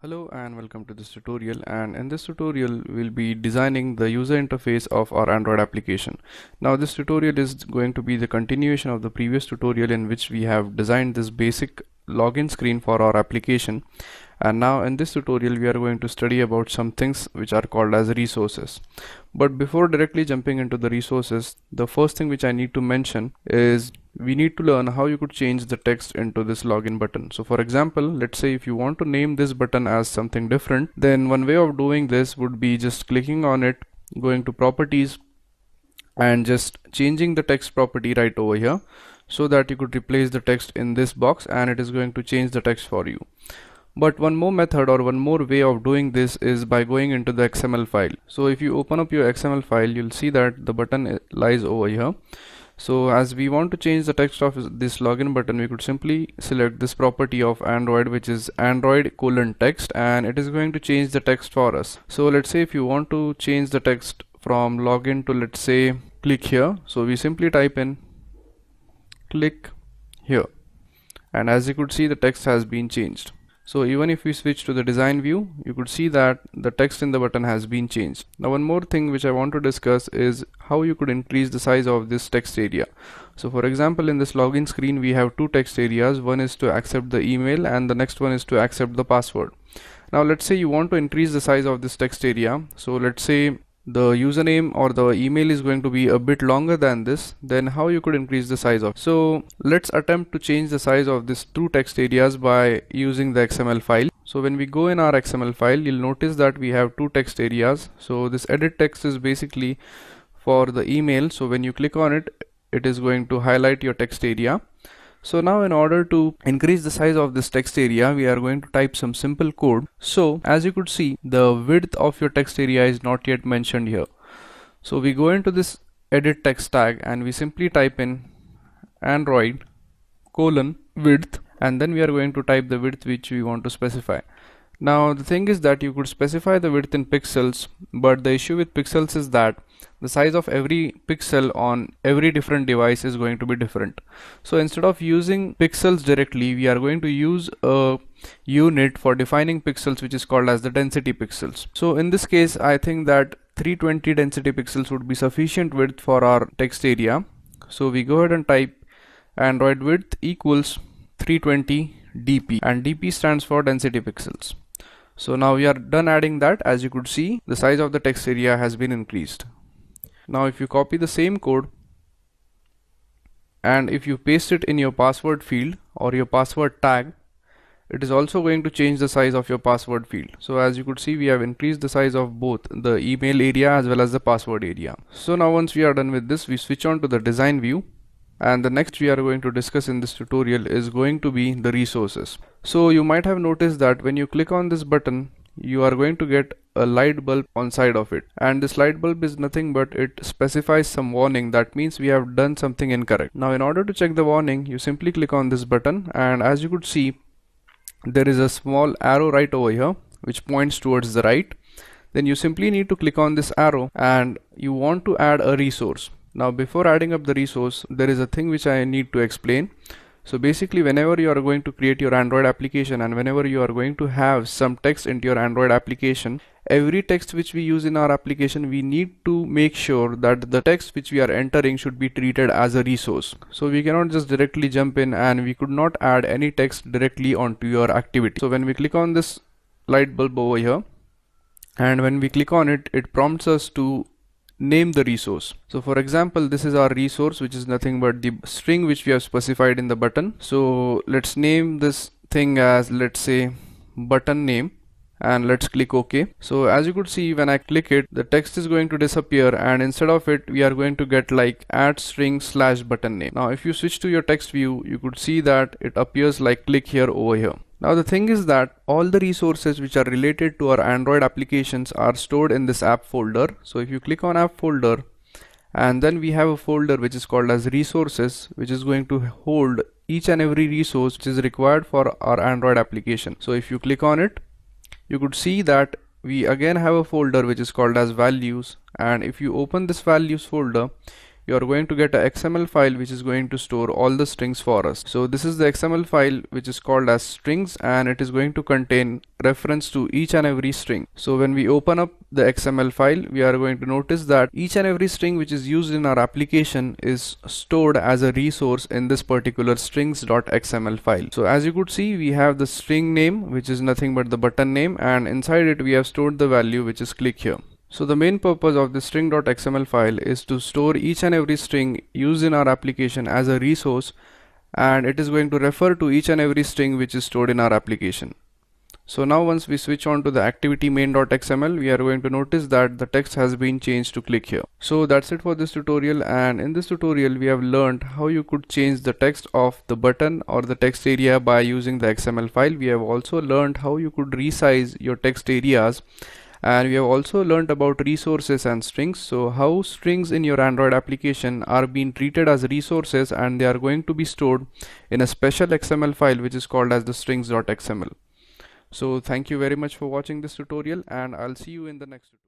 Hello and welcome to this tutorial, and in this tutorial we'll be designing the user interface of our Android application. Now this tutorial is going to be the continuation of the previous tutorial in which we have designed this basic login screen for our application, and now in this tutorial we are going to study about some things which are called as resources. But before directly jumping into the resources, the first thing which I need to mention is we need to learn how you could change the text into this login button. So for example, let's say if you want to name this button as something different, then one way of doing this would be just clicking on it, going to properties and just changing the text property right over here so that you could replace the text in this box and it is going to change the text for you. But one more method or one more way of doing this is by going into the XML file. So if you open up your XML file, you'll see that the button lies over here. So as we want to change the text of this login button, we could simply select this property of Android, which is Android:text, and it is going to change the text for us. So let's say if you want to change the text from login to, let's say, click here. So we simply type in click here, and as you could see, the text has been changed. So even if we switch to the design view, you could see that the text in the button has been changed. Now one more thing which I want to discuss is how you could increase the size of this text area. So for example, in this login screen we have two text areas. One is to accept the email and the next one is to accept the password. Now let's say you want to increase the size of this text area. So let's say the username or the email is going to be a bit longer than this, then how you could increase the size of. So let's attempt to change the size of these two text areas by using the XML file. So when we go in our XML file, you'll notice that we have two text areas. So this edit text is basically for the email. So when you click on it, it is going to highlight your text area. So now in order to increase the size of this text area, we are going to type some simple code. So as you could see, the width of your text area is not yet mentioned here. So we go into this edit text tag and we simply type in Android:width, and then we are going to type the width which we want to specify. Now the thing is that you could specify the width in pixels, but the issue with pixels is that the size of every pixel on every different device is going to be different. So instead of using pixels directly, we are going to use a unit for defining pixels which is called as the density pixels. So in this case, I think that 320 density pixels would be sufficient width for our text area. So we go ahead and type Android width equals 320 dp, and dp stands for density pixels. So now we are done adding that. As you could see, the size of the text area has been increased. Now if you copy the same code and if you paste it in your password field or your password tag, it is also going to change the size of your password field. So as you could see, we have increased the size of both the email area as well as the password area. So now once we are done with this, we switch on to the design view, and the next we are going to discuss in this tutorial is going to be the resources. So you might have noticed that when you click on this button, you are going to get a light bulb on side of it, and this light bulb is nothing but it specifies some warning. That means we have done something incorrect. Now in order to check the warning, you simply click on this button, and as you could see, there is a small arrow right over here which points towards the right. Then you simply need to click on this arrow and you want to add a resource. Now before adding up the resource, there is a thing which I need to explain. So basically, whenever you are going to create your Android application and whenever you are going to have some text into your Android application, every text which we use in our application, we need to make sure that the text which we are entering should be treated as a resource. So we cannot just directly jump in, and we could not add any text directly onto your activity. So when we click on this light bulb over here, and when we click on it, it prompts us to name the resource. So for example, this is our resource, which is nothing but the string which we have specified in the button. So let's name this thing as, let's say, button name, and let's click OK. So as you could see, when I click it, the text is going to disappear, and instead of it, we are going to get like add string / button name. Now if you switch to your text view, you could see that it appears like click here over here. Now the thing is that all the resources which are related to our Android applications are stored in this app folder. So if you click on app folder, and then we have a folder which is called as resources, which is going to hold each and every resource which is required for our Android application. So if you click on it, you could see that we again have a folder which is called as values, and if you open this values folder, you are going to get a XML file which is going to store all the strings for us. So this is the XML file which is called as strings, and it is going to contain reference to each and every string. So when we open up the XML file, we are going to notice that each and every string which is used in our application is stored as a resource in this particular strings.xml file. So as you could see, we have the string name, which is nothing but the button name, and inside it we have stored the value, which is click here. So the main purpose of the string.xml file is to store each and every string used in our application as a resource, and it is going to refer to each and every string which is stored in our application. So now once we switch on to the activity main.xml, we are going to notice that the text has been changed to click here. So that's it for this tutorial, and in this tutorial we have learned how you could change the text of the button or the text area by using the XML file. We have also learned how you could resize your text areas, and we have also learned about resources and strings. So how strings in your Android application are being treated as resources, and they are going to be stored in a special XML file which is called as the strings.xml. So thank you very much for watching this tutorial, and I'll see you in the next tutorial.